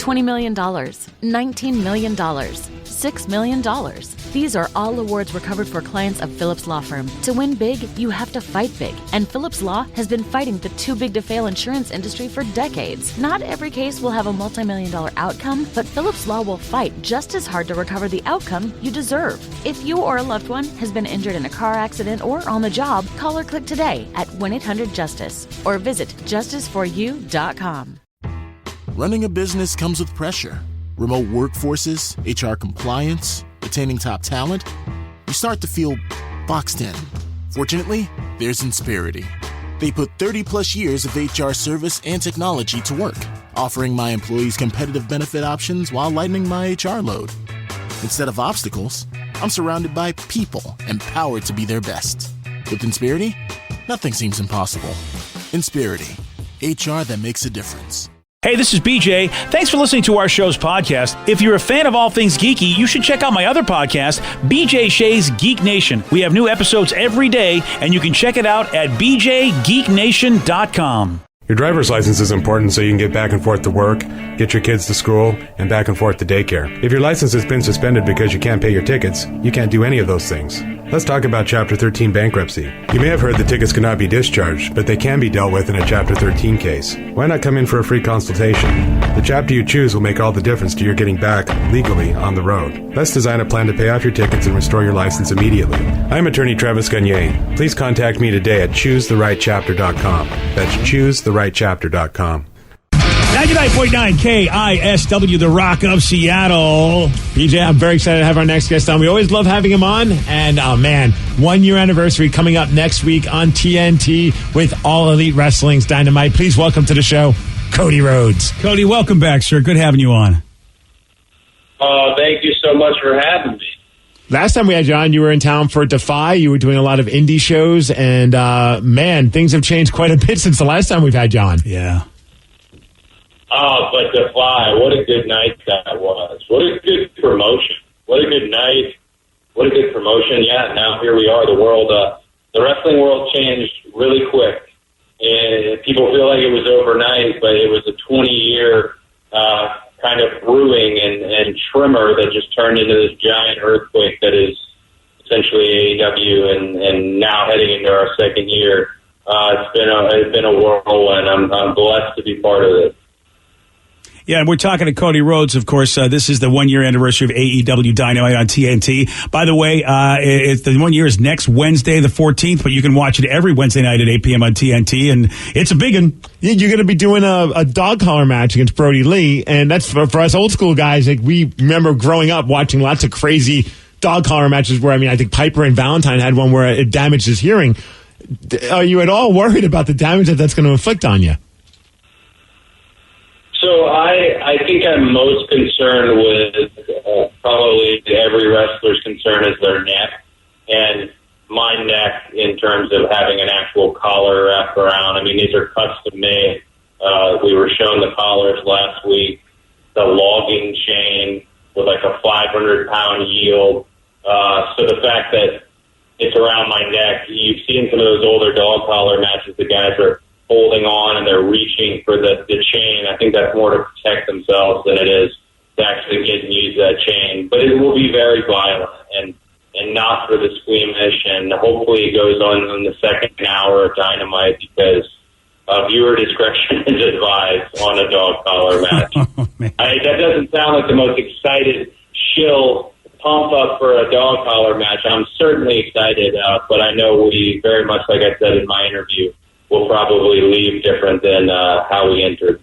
$20 million, $19 million, $6 million. These are all awards recovered for clients of Phillips Law Firm. To win big, you have to fight big. And Phillips Law has been fighting the too big to fail insurance industry for decades. Not every case will have a multi-million-dollar outcome, but Phillips Law will fight just as hard to recover the outcome you deserve. If you or a loved one has been injured in a car accident or on the job, call or click today at 1-800-JUSTICE or visit justiceforyou.com. Running a business comes with pressure. Remote workforces, HR compliance, retaining top talent. You start to feel boxed in. Fortunately, there's Insperity. They put 30-plus years of HR service and technology to work, offering my employees competitive benefit options while lightening my HR load. Instead of obstacles, I'm surrounded by people empowered to be their best. With Insperity, nothing seems impossible. Insperity, HR that makes a difference. Hey, this is BJ. Thanks for listening to our show's podcast. If you're a fan of all things geeky, you should check out my other podcast, BJ Shea's Geek Nation. We have new episodes every day, and you can check it out at bjgeeknation.com. Your driver's license is important so you can get back and forth to work, get your kids to school, and back and forth to daycare. If your license has been suspended because you can't pay your tickets, you can't do any of those things. Let's talk about Chapter 13 bankruptcy. You may have heard that tickets cannot be discharged, but they can be dealt with in a Chapter 13 case. Why not come in for a free consultation? The chapter you choose will make all the difference to your getting back, legally, on the road. Let's design a plan to pay off your tickets and restore your license immediately. I'm attorney Travis Gagne. Please contact me today at choosetherightchapter.com. That's choosetherightchapter.com. 99.9 KISW, the Rock of Seattle. BJ, I'm very excited to have our next guest on. We always love having him on. And, oh, man, 1 year anniversary coming up next week on TNT with All Elite Wrestling's Dynamite. Please welcome to the show, Cody Rhodes. Cody, welcome back, sir. Good having you on. Thank you so much for having me. Last time we had you on, you were in town for Defy. You were doing a lot of indie shows. And, man, things have changed quite a bit since the last time we've had you on. Yeah. Oh, but Defy, what a good night that was. What a good promotion. What a good night. What a good promotion. Yeah, now here we are. The world, the wrestling world changed really quick. And people feel like it was overnight, but it was a 20-year kind of brewing and trimmer that just turned into this giant earthquake that is essentially AEW and now heading into our second year. It's been a whirlwind. I'm blessed to be part of it. Yeah, and we're talking to Cody Rhodes, of course. This is the 1 year anniversary of AEW Dynamite on TNT. By the way, it's the 1 year is next Wednesday, the 14th, but you can watch it every Wednesday night at 8 p.m. on TNT, and it's a big one. You're going to be doing a dog collar match against Brody Lee, and that's for us old school guys. Like, we remember growing up watching lots of crazy dog collar matches where, I think Piper and Valentine had one where it damaged his hearing. Are you at all worried about the damage that's going to inflict on you? So I think I'm most concerned with probably every wrestler's concern is their neck, and my neck in terms of having an actual collar wrapped around. These are custom made. We were shown the collars last week, the logging chain with like a 500-pound yield. So the fact that it's around my neck, you've seen some of those older dog collar matches, the guys are holding on and they're reaching for the chain. I think that's more to protect themselves than it is to actually get and use that chain. But it will be very violent and not for the squeamish, and hopefully it goes on in the second hour of Dynamite because viewer discretion is advised on a dog collar match. That doesn't sound like the most excited shill pump up for a dog collar match. I'm certainly excited, but I know we very much, like I said in my interview, will probably leave different than how we entered.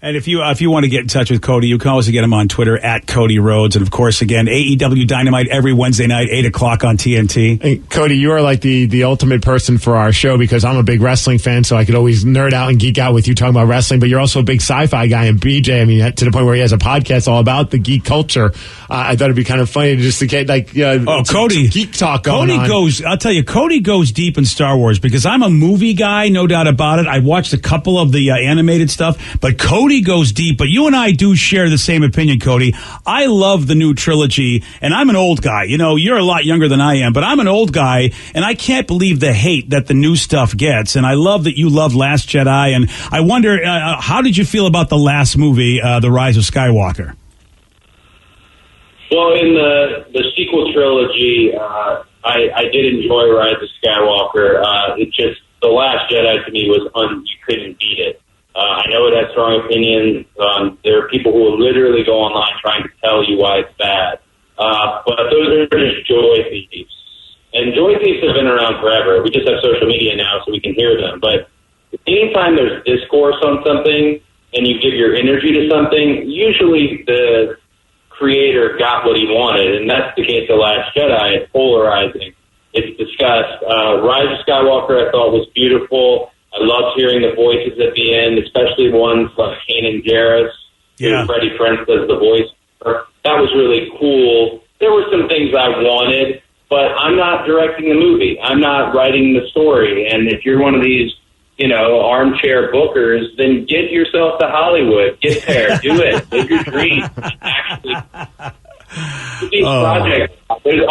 And if you want to get in touch with Cody, you can always get him on Twitter at Cody Rhodes. And of course, again, AEW Dynamite every Wednesday night, 8 o'clock on TNT. Hey, Cody, you are like the ultimate person for our show because I'm a big wrestling fan, so I could always nerd out and geek out with you talking about wrestling. But you're also a big sci-fi guy, and BJ, to the point where he has a podcast all about the geek culture. I thought it'd be kind of funny to just to get Cody geek talk going on. I'll tell you, Cody goes deep in Star Wars because I'm a movie guy, no doubt about it. I watched a couple of the animated stuff, but Cody Cody goes deep, but you and I do share the same opinion, Cody. I love the new trilogy, and I'm an old guy. You know, you're a lot younger than I am, but I'm an old guy, and I can't believe the hate that the new stuff gets. And I love that you love Last Jedi, and I wonder, how did you feel about the last movie, The Rise of Skywalker? Well, in the sequel trilogy, I did enjoy Rise of Skywalker. It just, The Last Jedi to me was you couldn't beat it. I know it has strong opinions. There are people who will literally go online trying to tell you why it's bad. But those are just joy thieves. And joy thieves have been around forever. We just have social media now so we can hear them. But anytime there's discourse on something and you give your energy to something, usually the creator got what he wanted. And that's the case of Last Jedi. It's polarizing. It's discussed. Rise of Skywalker I thought was beautiful. I loved hearing the voices at the end, especially ones like Kanan Jarrus, who Freddie Prinze does the voice for. That was really cool. There were some things I wanted, but I'm not directing the movie. I'm not writing the story. And if you're one of these, armchair bookers, then get yourself to Hollywood. Get there. Do it. Live your dream. Actually, these projects, there's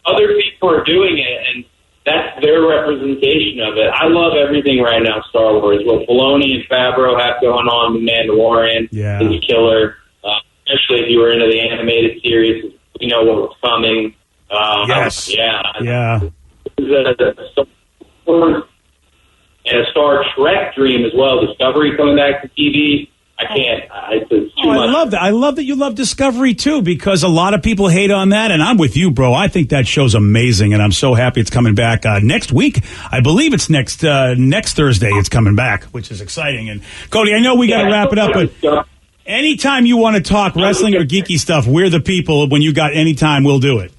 other people are doing it, and that's their representation of it. I love everything right now, Star Wars. What Filoni and Favreau have going on, The Mandalorian is a killer. Especially if you were into the animated series, you know what was coming. Yes. Yeah. And a Star Trek dream as well. Discovery coming back to TV. I can't. It's too much. I love that. I love that you love Discovery, too, because a lot of people hate on that, and I'm with you, bro. I think that show's amazing, and I'm so happy it's coming back next week. I believe it's next Thursday it's coming back, which is exciting. And, Cody, I know we got to wrap it up, but anytime you want to talk wrestling or geeky stuff, we're the people. When you got any time, we'll do it.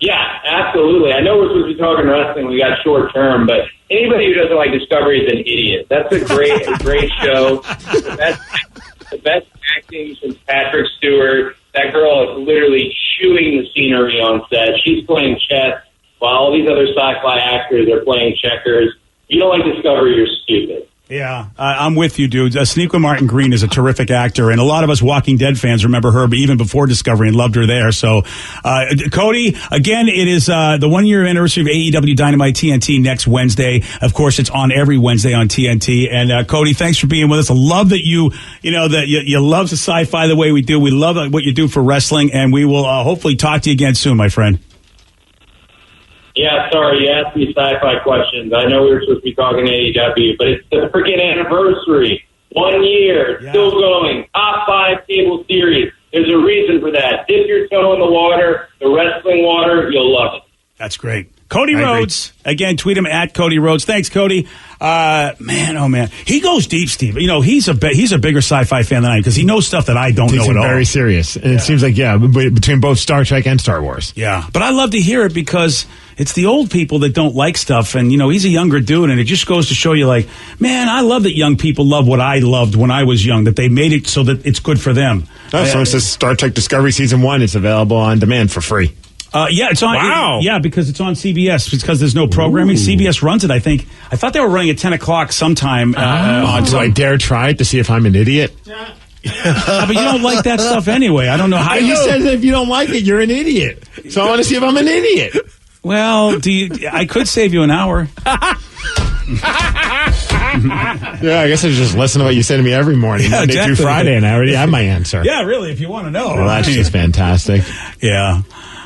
Yeah, absolutely. I know we're supposed to be talking wrestling. We got short term, but anybody who doesn't like Discovery is an idiot. That's a great show. The best acting since Patrick Stewart. That girl is literally chewing the scenery on set. She's playing chess while all these other sci-fi actors are playing checkers. You don't like Discovery, you're stupid. Yeah, I'm with you, dude. Sonequa Martin Green is a terrific actor, and a lot of us Walking Dead fans remember her even before Discovery and loved her there. So, Cody, again, it is the 1-year anniversary of AEW Dynamite TNT next Wednesday. Of course, it's on every Wednesday on TNT. And Cody, thanks for being with us. I love that you love the sci-fi the way we do. We love what you do for wrestling, and we will hopefully talk to you again soon, my friend. Yeah, sorry, you asked me sci-fi questions. I know we were supposed to be talking AEW, but it's the freaking anniversary. 1 year, still going. Top 5 cable series. There's a reason for that. Dip your toe in the water, the wrestling water, you'll love it. That's great. Cody Rhodes. Again, tweet him at Cody Rhodes. Thanks, Cody. Man, oh man, he goes deep, Steve. You know, he's a bigger sci-fi fan than I am because he knows stuff that I don't know at all. Very serious, and it seems like between both Star Trek and Star Wars. Yeah, but I love to hear it because it's the old people that don't like stuff, and he's a younger dude, and it just goes to show you, like, man, I love that young people love what I loved when I was young. That they made it so that it's good for them. Oh, so it says Star Trek Discovery Season 1 is available on demand for free. It's on. Wow. Because it's on CBS. Because there's no programming. CBS runs it, I think. I thought they were running at 10 o'clock sometime. Do I dare try it to see if I'm an idiot? But you don't like that stuff anyway. I don't know how you said if you don't like it, you're an idiot. So I want to see if I'm an idiot. Well, I could save you an hour. Yeah, I guess I just listen to what you say to me every morning, Monday through Friday, and I already have my answer. Yeah, really, if you want to know. Well, that's just fantastic. Yeah.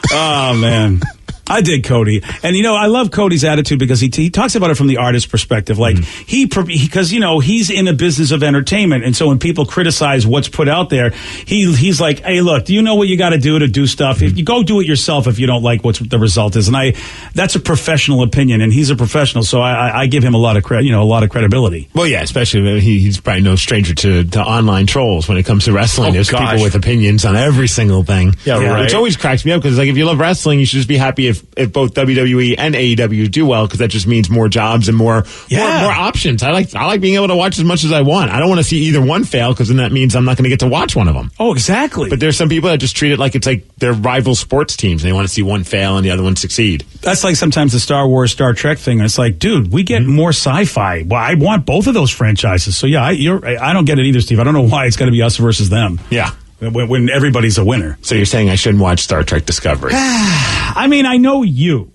Oh, man. I dig Cody. And, I love Cody's attitude because he talks about it from the artist's perspective. Like, because, he's in a business of entertainment. And so when people criticize what's put out there, he's like, hey, look, do you know what you got to do stuff? If you go do it yourself if you don't like what the result is. And that's a professional opinion, and he's a professional. So I give him a lot of credibility. Well, yeah, especially he's probably no stranger to online trolls when it comes to wrestling. There's people with opinions on every single thing. Yeah, right. Which always cracks me up because, like, if you love wrestling, you should just be happy if if both WWE and AEW do well, because that just means more jobs and more options. I like being able to watch as much as I want. I don't want to see either one fail, because then that means I'm not going to get to watch one of them. Oh, exactly. But there's some people that just treat it like it's like they're rival sports teams, and they want to see one fail and the other one succeed. That's like sometimes the Star Wars, Star Trek thing. It's like, dude, we get more sci-fi. Well, I want both of those franchises. So yeah, I don't get it either, Steve. I don't know why it's got to be us versus them. Yeah. When everybody's a winner. So you're saying I shouldn't watch Star Trek Discovery? I mean, I know you.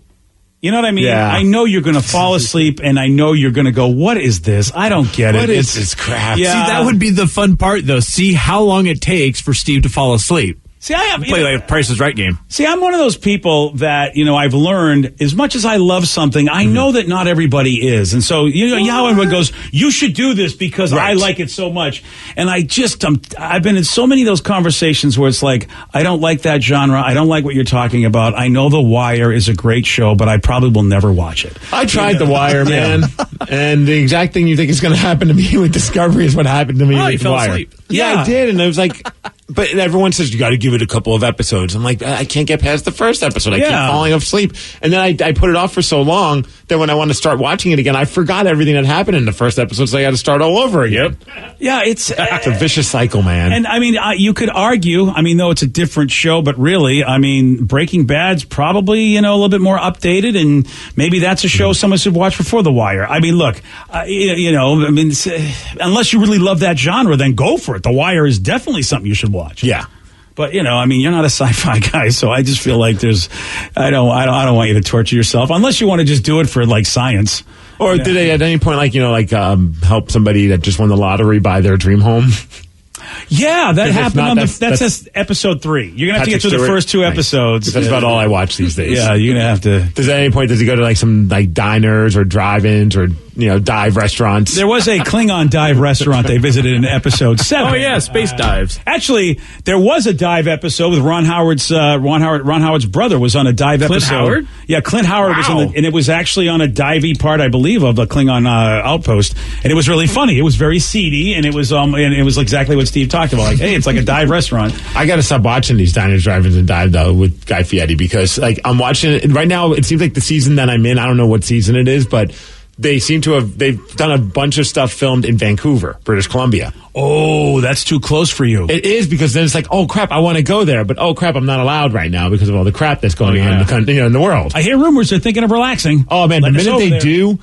You know what I mean? Yeah. I know you're going to fall asleep, and I know you're going to go, what is this? I don't get it. What is this crap? Yeah. See, that would be the fun part, though. See how long it takes for Steve to fall asleep. See, I have Play like a Price is Right game. See, I'm one of those people that, I've learned, as much as I love something, I know that not everybody is. And so, how everyone goes, you should do this because I like it so much. And I've been in so many of those conversations where it's like, I don't like that genre. I don't like what you're talking about. I know The Wire is a great show, but I probably will never watch it. I tried The Wire, man. And the exact thing you think is going to happen to me with Discovery is what happened to me Oh, you with The fell Wire. asleep. Yeah, I did. And I was like, but everyone says you got to give it a couple of episodes. I'm like, I can't get past the first episode. I keep falling asleep. And then I put it off for so long that when I want to start watching it again, I forgot everything that happened in the first episode, so I got to start all over again. Yeah, it's a vicious cycle, man. And I mean, you could argue, though it's a different show, but really, Breaking Bad's probably, a little bit more updated, and maybe that's a show someone should watch before The Wire. I mean, look, unless you really love that genre, then go for it. The Wire is definitely something you should watch. Yeah. But you're not a sci-fi guy, so I just feel like I don't want you to torture yourself unless you want to just do it for like science. Or did they at any point help somebody that just won the lottery buy their dream home? Yeah, that happened that's episode 3. You're gonna have to get through the first 2 episodes. That's about all I watch these days. Yeah, you're gonna have to. Does at any point he go to some diners or drive-ins or dive restaurants? There was a Klingon dive restaurant they visited in episode 7. Oh yeah, space dives. Actually, there was a dive episode with Ron Howard's brother was on a dive episode. Clint Howard? Yeah, Clint Howard was on and it was actually on a divey part, I believe, of the Klingon outpost, and it was really funny. It was very seedy, and it was exactly what Steve talked about. Like, hey, it's like a dive restaurant. I got to stop watching these diners, drive-ins, and dive though with Guy Fieri because I'm watching it right now. It seems like the season that I'm in. I don't know what season it is, but they've done a bunch of stuff filmed in Vancouver, British Columbia. Oh, that's too close for you. It is, because then it's like, oh crap, I want to go there, but oh crap, I'm not allowed right now because of all the crap that's going on in the country, in the world. I hear rumors they're thinking of relaxing. Oh man, the minute they do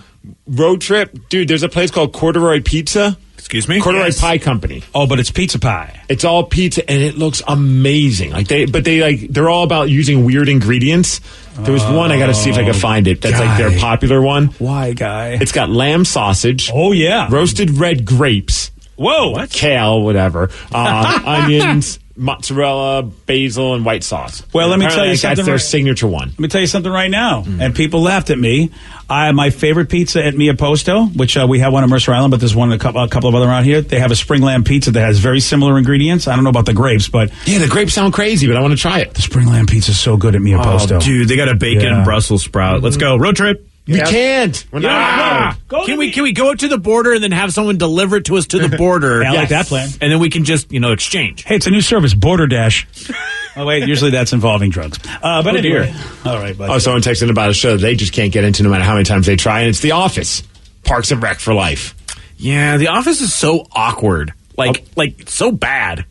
road trip, dude, there's a place called Corduroy Pizza. Excuse me? Corduroy Pie Company. Oh, but it's pizza pie. It's all pizza, and it looks amazing. They're all about using weird ingredients. There was one, I got to see if I can find it. That's their popular one. Why, Guy? It's got lamb sausage. Oh, yeah. Roasted red grapes. Whoa. What? Kale, whatever. Onions, mozzarella, basil, and white sauce. Well, let me tell you something. That's their signature one. Let me tell you something right now. And people laughed at me. My favorite pizza at Mia Posto, which we have one in Mercer Island, but there's one a couple of other around here. They have a spring lamb pizza that has very similar ingredients. I don't know about the grapes, but yeah, the grapes sound crazy, but I want to try it. The spring lamb pizza is so good at Mia Posto. Dude, they got a bacon Brussels sprout. Let's go. Road trip. We can't. We're not. Can we go up to the border and then have someone deliver it to us to the border? I like that plan. And then we can just, exchange. Hey, it's a new service, Border Dash. Oh, wait, usually that's involving drugs. But anyway. All right, buddy. Oh, someone texted about a show that they just can't get into no matter how many times they try, and it's The Office. Parks and Rec for life. Yeah, The Office is so awkward. Like so bad.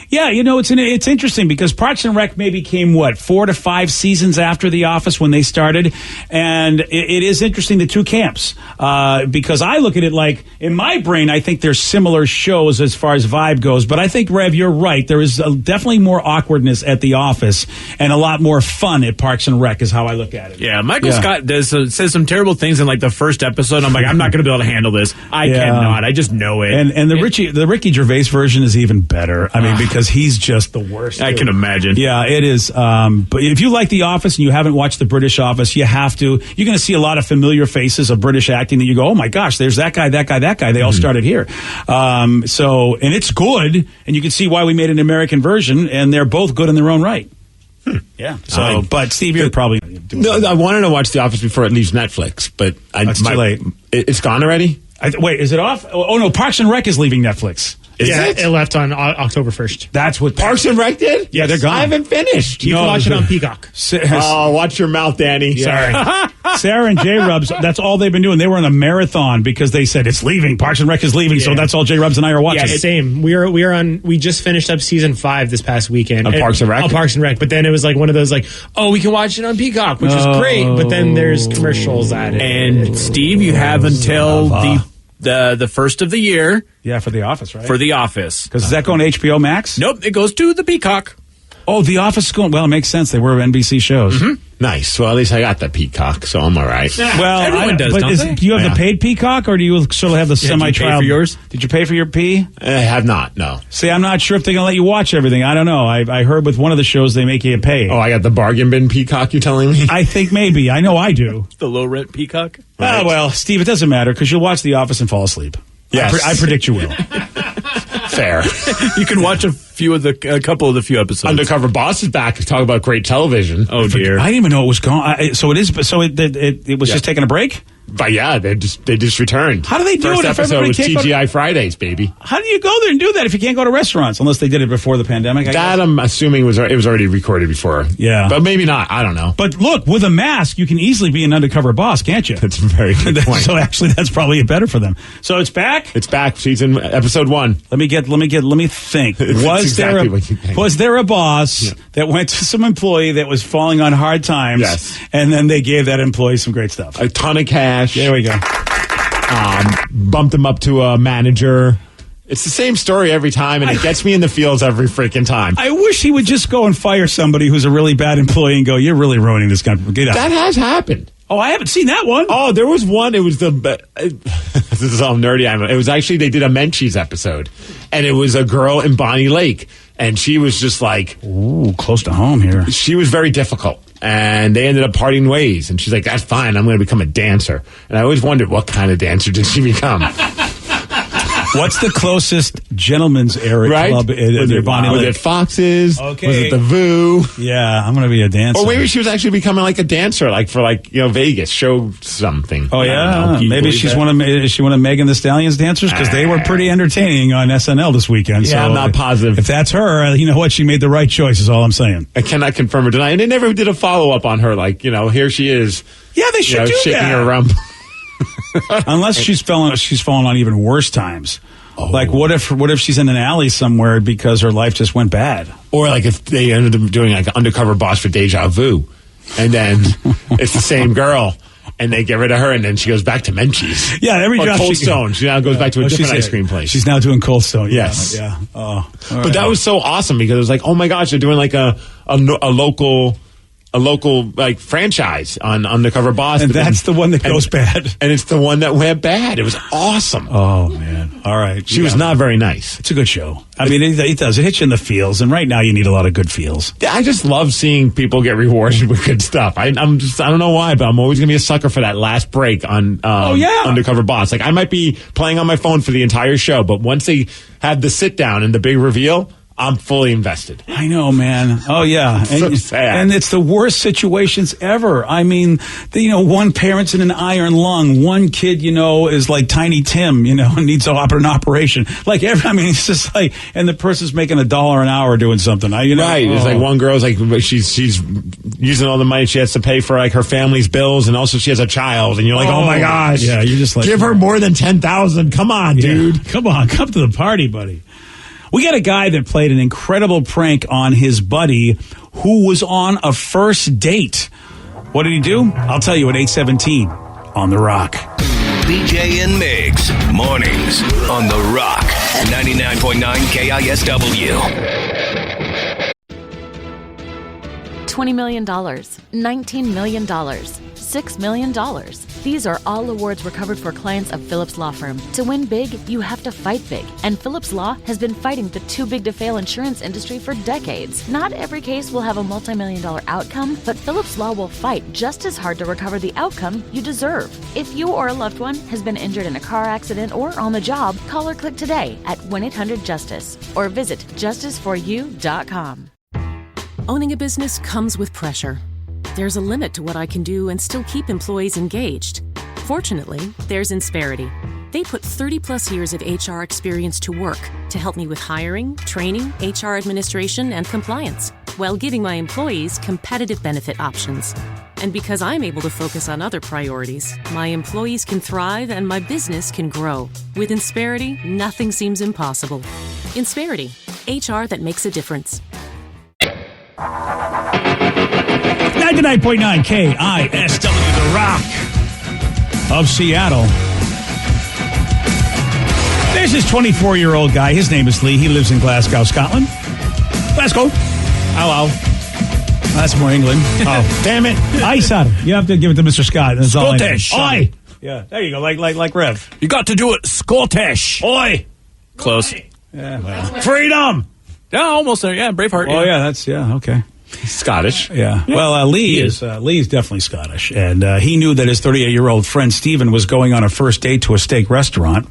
Yeah, it's interesting because Parks and Rec maybe came, 4 to 5 seasons after The Office when they started. And it is interesting, the two camps, because I look at it like, in my brain, I think they're similar shows as far as vibe goes. But I think, Rev, you're right. There is definitely more awkwardness at The Office and a lot more fun at Parks and Rec is how I look at it. Yeah, Michael Scott says some terrible things in the first episode. I'm like, I'm not going to be able to handle this. I cannot. I just know it. And the Ricky Gervais version is even better. I mean, because he's just the worst. I can imagine. Yeah, it is. But if you like The Office and you haven't watched The British Office, you have to. You're going to see a lot of familiar faces of British acting that you go, oh my gosh, there's that guy. They all started here. And it's good, and you can see why we made an American version, and they're both good in their own right. Yeah. So, but Steve, you're probably no. I wanted to watch The Office before it leaves Netflix, but it's too late. It's gone already. Wait, is it off? Oh no, Parks and Rec is leaving Netflix. It left on October 1st. That's what Parks and Rec did? Yeah, they're gone. I haven't finished. You can watch it on Peacock. Oh, watch your mouth, Danny. Sorry. Sarah and J-Rubs, that's all they've been doing. They were on a marathon because they said it's leaving. Parks and Rec is leaving, so that's all J-Rubs and I are watching. Yeah, same. We just finished up season 5 this past weekend. Of Parks and Rec? Of Parks and Rec. But then it was like one of those like, oh, we can watch it on Peacock, which is great. But then there's commercials added. And Steve, you have until the first of the year. Yeah, for The Office, right? For The Office. Because is that going to HBO Max? Nope, it goes to the Peacock. Oh, The Office is going. Well, it makes sense. They were NBC shows. Mm-hmm. Nice. Well, at least I got the Peacock, so I'm all right. Well, Everyone does, but don't they? do you have the paid Peacock, or do you still have the semi-trial? for yours? Did you pay for your P? I have not, no. See, I'm not sure if they're going to let you watch everything. I don't know. I heard with one of the shows they make you pay. Oh, I got the bargain bin Peacock, you telling me? I think maybe. I know I do. The low rent Peacock. Oh, well, Steve, it doesn't matter because you'll watch The Office and fall asleep. Yes. I predict you will. Fair. You can watch a couple of the few episodes. Undercover Boss is back to talk about great television. Oh dear. I didn't even know it was gone. So it is. So it was just taking a break. But yeah, they just returned. How do they do First it if episode everybody was can't go to- TGI Fridays, baby. How do you go there and do that if you can't go to restaurants unless they did it before the pandemic? I That guess? I'm assuming it was already recorded before. Yeah. But maybe not. I don't know. But look, with a mask, you can easily be an undercover boss, can't you? That's a very good point. So actually, that's probably better for them. So it's back. It's back, episode 1. Let me think. It's exactly what you think. Was there a boss that went to some employee that was falling on hard times? Yes. And then they gave that employee some great stuff. A ton of cash. There we go. Bumped him up to a manager. It's the same story every time, and it gets me in the feels every freaking time. I wish he would just go and fire somebody who's a really bad employee and go, "You're really ruining this company. Get out." That has happened. Oh, I haven't seen that one. Oh, there was one. It was this is all nerdy. It was actually, they did a Menchie's episode, and it was a girl in Bonnie Lake, and she was just like, Ooh, close to home here. she was very difficult. And they ended up parting ways. And she's like, that's fine. I'm going to become a dancer. And I always wondered, what kind of dancer did she become? What's the closest gentleman's area Right? club in Bonnie Was Lake? it Fox's? Okay. Was it the Voo? Yeah, I'm going to be a dancer. Or maybe she was actually becoming like a dancer, like for Vegas, show something. Oh I yeah, don't know. Can you maybe believe she's that? is she one of Megan the Stallion's dancers because they were pretty entertaining on SNL this weekend. Yeah, so I'm not positive. If that's her, you know what? She made the right choice. Is all I'm saying. I cannot confirm or deny. And they never did a follow up on her. Like, here she is. Yeah, they should do shaking that. her around. Unless she's fallen on even worse times. Oh. Like what if she's in an alley somewhere because her life just went bad? Or like if they ended up doing like an undercover boss for Deja Vu, and then it's the same girl, and they get rid of her, and then she goes back to Menchie's. Yeah, every or job Cold she- Stone. She now goes back to a different she's- ice cream place. She's now doing Cold Stone. Yes. Yeah. Oh. all But right. that was so awesome because it was like, oh my gosh, they're doing like a local like franchise on Undercover Boss, and but then- that's the one that goes bad. and it's the one that went bad. It was awesome. Oh man! All right, She was not very nice. It's a good show. I mean, it does. It hits you in the feels, and right now you need a lot of good feels. I just love seeing people get rewarded with good stuff. I don't know why, but I'm always gonna be a sucker for that last break on Undercover Boss. Like I might be playing on my phone for the entire show, but once they have the sit down and the big reveal, I'm fully invested. I know, man. Oh yeah, So sad. And it's the worst situations ever. I mean, one parent's in an iron lung, one kid, is like Tiny Tim, and needs an operation. Like it's just like, and the person's making $1 an hour doing something. Right. It's like one girl's like she's using all the money she has to pay for like her family's bills, and also she has a child, and you're like, oh my gosh, yeah, you're just like, give her more than 10,000. Come on, dude. Yeah. Come on, come to the party, buddy. We got a guy that played an incredible prank on his buddy who was on a first date. What did he do? I'll tell you at 8:17 on The Rock. BJ and Migs, mornings on The Rock, 99.9 KISW. $20 million, $19 million, $6 million. These are all awards recovered for clients of Phillips Law Firm. To win big, you have to fight big. And Phillips Law has been fighting the too big to fail insurance industry for decades. Not every case will have a multi-million-dollar outcome, but Phillips Law will fight just as hard to recover the outcome you deserve. If you or a loved one has been injured in a car accident or on the job, call or click today at 1-800-JUSTICE or visit justiceforyou.com. Owning a business comes with pressure. There's a limit to what I can do and still keep employees engaged. Fortunately, there's Insperity. They put 30 plus years of HR experience to work to help me with hiring, training, HR administration, and compliance, while giving my employees competitive benefit options. And because I'm able to focus on other priorities, my employees can thrive and my business can grow. With Insperity, nothing seems impossible. Insperity, HR that makes a difference. 99.9 KISW, The Rock of Seattle. There's this 24-year-old guy. His name is Lee. He lives in Glasgow, Scotland. Glasgow. Hello. That's more England. Oh, damn it. Aye, sir. You have to give it to Mr. Scott. That's Scottish. Oi. Yeah, there you go. Like Rev. You got to do it Scottish. Oi. Close. Yeah, well. Freedom. Yeah, almost there. Yeah, Braveheart. Oh, yeah, okay. Scottish. Yeah. Well, Lee's definitely Scottish. And he knew that his 38-year-old friend Stephen was going on a first date to a steak restaurant.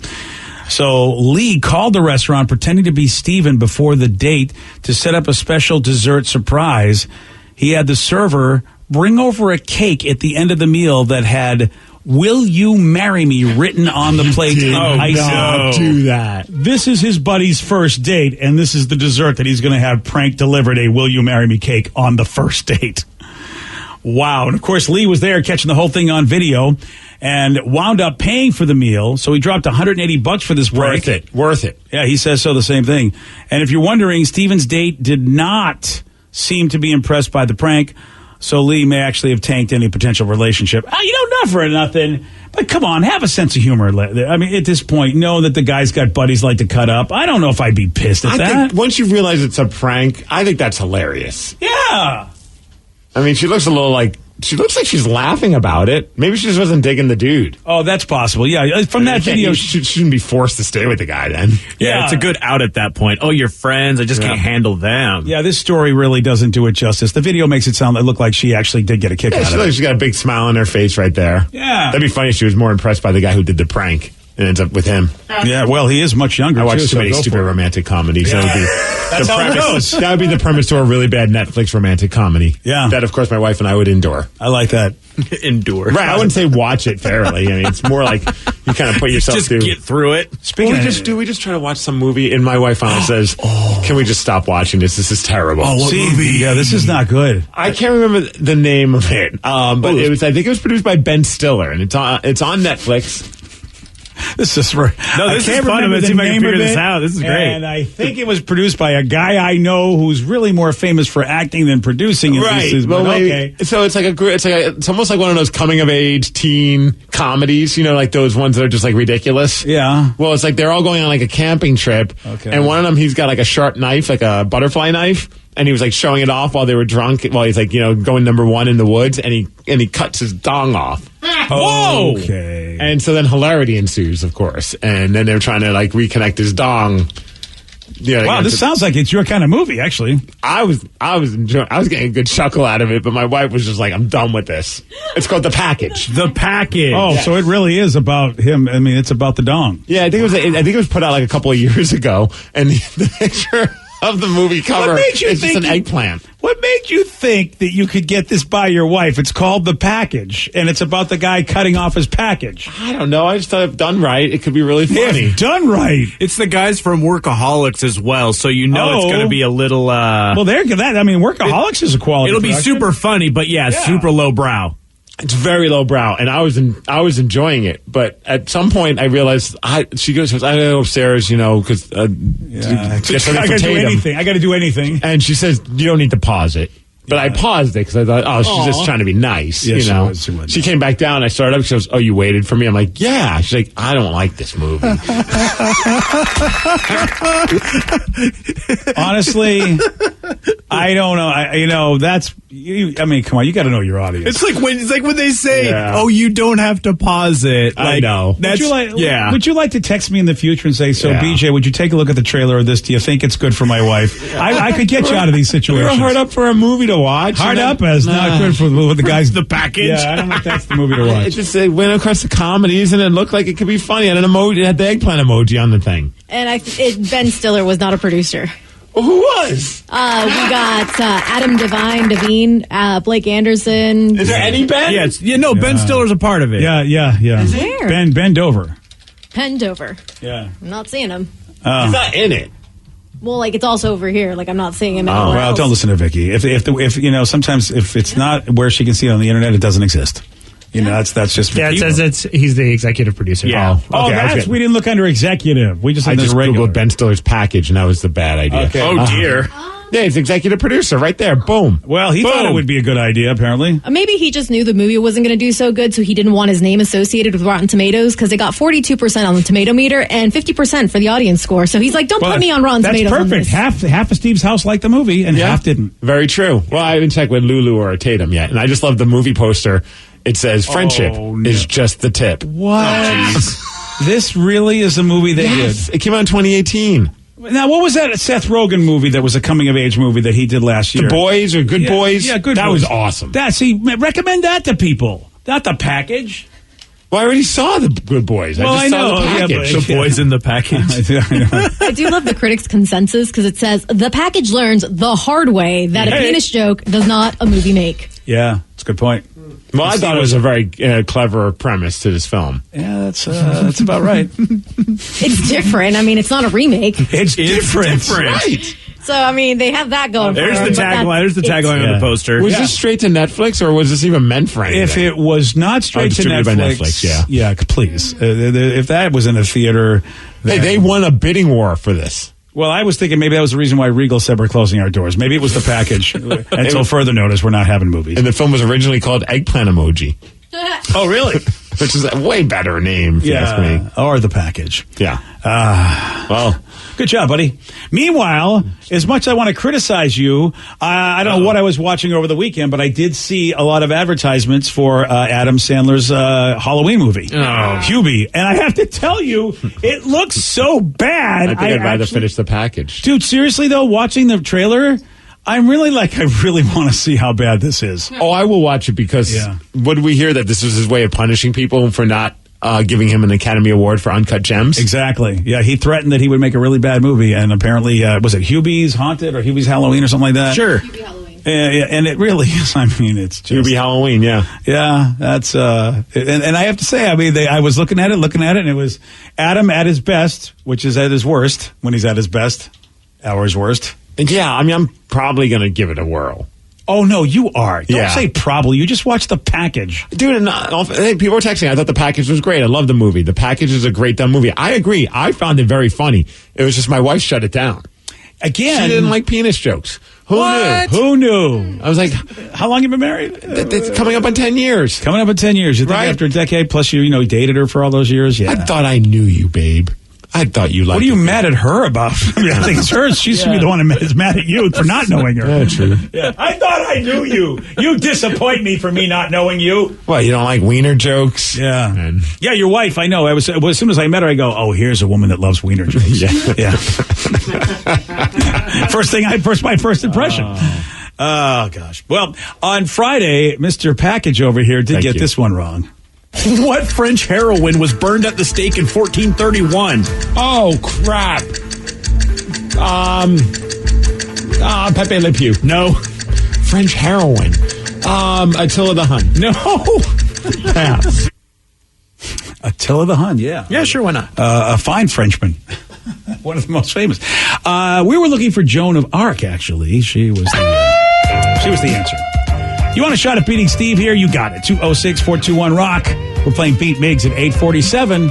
So Lee called the restaurant pretending to be Stephen before the date to set up a special dessert surprise. He had the server bring over a cake at the end of the meal that had "Will you marry me" written on the plate. Don't do that. This is his buddy's first date, and this is the dessert that he's going to have prank delivered, a "Will you marry me" cake on the first date. Wow. And of course, Lee was there catching the whole thing on video and wound up paying for the meal. So he dropped $180 for this prank. Worth it. Yeah, he says so, the same thing. And if you're wondering, Stephen's date did not seem to be impressed by the prank. So Lee may actually have tanked any potential relationship. Not for nothing. But come on, have a sense of humor. I mean, at this point, know that the guy's got buddies like to cut up. I don't know if I'd be pissed at that. I think once you realize it's a prank, I think that's hilarious. Yeah. I mean, she looks like she's laughing about it. Maybe she just wasn't digging the dude. Oh, that's possible. Yeah, from that video, she shouldn't be forced to stay with the guy then. Yeah, it's a good out at that point. Oh, you're friends. I just can't handle them. Yeah, this story really doesn't do it justice. The video makes it look like she actually did get a kick out of it. She's got a big smile on her face right there. Yeah. That'd be funny if she was more impressed by the guy who did the prank and ends up with him. Yeah, well, he is much younger. I watch too many stupid romantic comedies. Yeah. That would be That's how it goes. That would be the premise to a really bad Netflix romantic comedy. Yeah. That, of course, my wife and I would endure. I like that. Endure. Right, I wouldn't say watch it fairly. I mean, it's more like you kind of put yourself just through. get through it. We just try to watch some movie, and my wife finally says, "Can we just stop watching this? This is terrible." Oh, what movie? Yeah, this is not good. I can't remember the name of it, but I think it was produced by Ben Stiller, and it's on Netflix. This is fun. Let's see if I can figure this out. This is great. And I think it was produced by a guy I know who's really more famous for acting than producing. Right. Okay. So it's almost like one of those coming of age teen comedies, like those ones that are just like ridiculous. Yeah. Well, it's like they're all going on like a camping trip. Okay. And one of them, he's got like a sharp knife, like a butterfly knife. And he was like showing it off while they were drunk, while he's like, going number one in the woods, and he cuts his dong off. Whoa! Okay. And so then hilarity ensues, of course. And then they're trying to like reconnect his dong. Yeah. Wow, this sounds like it's your kind of movie, actually. I was getting a good chuckle out of it, but my wife was just like, I'm done with this. It's called The Package. The Package. Oh, so it really is about him. I mean, it's about the dong. Yeah, I think it was put out like a couple of years ago, and the picture of the movie cover is just an eggplant. What made you think that you could get this by your wife? It's called The Package, and it's about the guy cutting off his package. I don't know. I just thought if done right, it could be really funny. If done right. It's the guys from Workaholics as well, so it's going to be a little... well, Workaholics is a quality It'll be production. super funny, but super low brow. It's very low brow, and I was enjoying it. But at some point, I realized she goes, "I go upstairs, because I got to do anything. I got to do anything." And she says, "You don't need to pause it." But I paused it because I thought, she's just trying to be nice. Yeah, She came back down. I started up. She goes, "Oh, you waited for me?" I'm like, "Yeah." She's like, "I don't like this movie." Honestly, I don't know. That's you. I mean, come on, you got to know your audience. It's like when they say, "Oh, you don't have to pause it." I know. Would you like to text me in the future and say, BJ, would you take a look at the trailer of this? Do you think it's good for my wife? I could get you out of these situations. We were hard up for a movie to watch. Hard up is not good for the guys. The Package. Yeah, I don't think that's the movie to watch. It just went across the comedies, and it looked like it could be funny. And an emoji, it had the eggplant emoji on the thing. And Ben Stiller was not a producer. Well, who was? We got Adam Devine, Blake Anderson. Is there any Ben? Ben Stiller's a part of it. Yeah. Where? Bend over. Penned over. Yeah. I'm not seeing him. He's not in it. Well, like, it's also over here. Like, I'm not seeing him anywhere Well, else. don't listen to Vicky. If you know, sometimes if it's not where she can see it on the internet, it doesn't exist. You know, that's just. Yeah, it says he's the executive producer. Yeah. We didn't look under executive. We just I looked just under regular. Googled Ben Stiller's package, and that was the bad idea. Okay. Oh, dear. Yeah, he's executive producer right there. Boom. Well, he thought it would be a good idea, apparently. Maybe he just knew the movie wasn't going to do so good, so he didn't want his name associated with Rotten Tomatoes, because they got 42% on the tomato meter and 50% for the audience score. So he's like, don't put me on Rotten Tomatoes. That's on perfect. this. Half of Steve's house liked the movie, and half didn't. Very true. Well, I haven't checked with Lulu or Tatum yet, and I just love the movie poster. It says, friendship is just the tip. What? This really is a movie they did. It came out in 2018. Now, what was that Seth Rogen movie that was a coming-of-age movie that he did last year? The Boys or Good Boys? Yeah, Good That Boys. was awesome. Recommend that to people, not the package. Well, I already saw the Good Boys. Well, I just saw the yeah, package. but- The boys in the package. I do love the critics' consensus, because it says, the package learns the hard way that a penis joke does not a movie make. Yeah, that's a good point. Well, I thought it was a very clever premise to this film. Yeah, that's about right. It's different. I mean, it's not a remake. It's different. Right. So, I mean, they have that going There's for the them, but tagline. There's the tagline on the poster. Was this straight to Netflix, or was this even meant for anything? If it was not straight to distributed by Netflix, Netflix, yeah, please. If that was in a theater, Hey, they won a bidding war for this. Well, I was thinking maybe that was the reason why Regal said we're closing our doors. Maybe it was the package. Until further notice, we're not having movies. And the film was originally called Eggplant Emoji, Oh, really? which is a way better name, if you ask me. Or the package. Yeah. Well, good job, buddy. Meanwhile, as much as I want to criticize you, I don't know what I was watching over the weekend, but I did see a lot of advertisements for Adam Sandler's Halloween movie, Hubie. And I have to tell you, it looks so bad. I think I'd rather finish the package. Dude, seriously, though, watching the trailer, I'm really I really want to see how bad this is. Oh, I will watch it because what did we hear that this was his way of punishing people for not giving him an Academy Award for Uncut Gems? Exactly. Yeah, he threatened that he would make a really bad movie, and apparently, was it Hubie's Haunted or Hubie's Halloween or something like that? Sure. Hubie Halloween. Yeah, and it really is. I mean, it's just Hubie Halloween, yeah. Yeah, that's and I have to say, I mean, I was looking at it, and it was Adam at his best, which is at his worst when he's at his best, ours worst. Yeah, I mean, I'm probably going to give it a whirl. Oh, no, you are. Don't Yeah. say probably. You just watch the package. Dude, hey, people were texting. I thought the package was great. I love the movie. The package is a great dumb movie. I agree. I found it very funny. It was just my wife shut it down. Again. She didn't like penis jokes. Who What? knew? Who knew? I was like, How long you been married? it's coming up on 10 years. Coming up in 10 years. You think Right. after a decade, plus you dated her for all those years? Yeah. I thought I knew you, babe. I thought you liked What are you it. mad at her about? I mean, I think it's her. She should be the one that's mad at you for not knowing her. Yeah, true. Yeah. I thought I knew you. You disappoint me for me not knowing you. What, you don't like wiener jokes? Yeah. And- Yeah, your wife, I know. As soon as I met her, I go, oh, here's a woman that loves wiener jokes. Yeah. My first impression. Oh, gosh. Well, on Friday, Mr. Package over here did Thank get you. this one wrong. What French heroine was burned at the stake in 1431? Oh, crap. Pepe Le Pew. No. French heroine. Attila the Hun. No. Pass. Attila the Hun, yeah. Yeah, sure, why not? A fine Frenchman. One of the most famous. We were looking for Joan of Arc, actually. She was the answer. You want a shot at beating Steve here? You got it. 206-421-ROCK. We're playing Beat Miggs at 8:47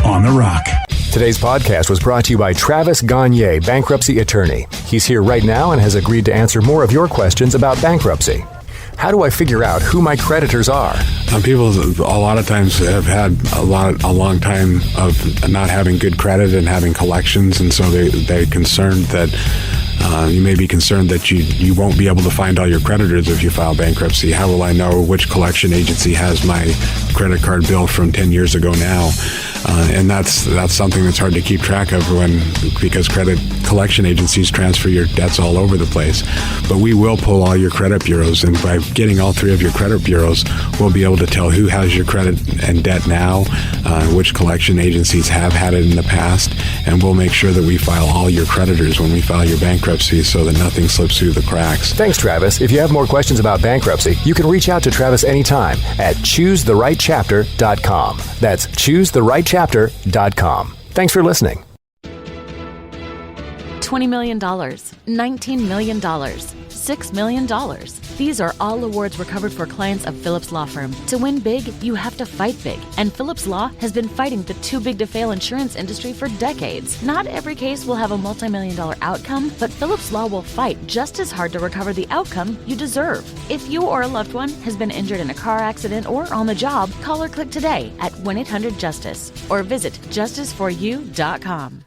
on The Rock. Today's podcast was brought to you by Travis Gagne, bankruptcy attorney. He's here right now and has agreed to answer more of your questions about bankruptcy. How do I figure out who my creditors are? People a lot of times have had a long time of not having good credit and having collections, and so they're concerned that you may be concerned that you won't be able to find all your creditors if you file bankruptcy. How will I know which collection agency has my credit card bill from 10 years ago now? And that's something that's hard to keep track of because credit collection agencies transfer your debts all over the place. But we will pull all your credit bureaus, and by getting all three of your credit bureaus, we'll be able to tell who has your credit and debt now, which collection agencies have had it in the past, and we'll make sure that we file all your creditors when we file your bankruptcy so that nothing slips through the cracks. Thanks, Travis. If you have more questions about bankruptcy, you can reach out to Travis anytime at choosetherightchapter.com. That's choosetherightchapter.com. newchapter.com. Thanks for listening. $20 million, $19 million, $6 million. These are all awards recovered for clients of Phillips Law Firm. To win big, you have to fight big. And Phillips Law has been fighting the too big to fail insurance industry for decades. Not every case will have a multi-million-dollar outcome, but Phillips Law will fight just as hard to recover the outcome you deserve. If you or a loved one has been injured in a car accident or on the job, call or click today at 1-800-JUSTICE or visit justiceforyou.com.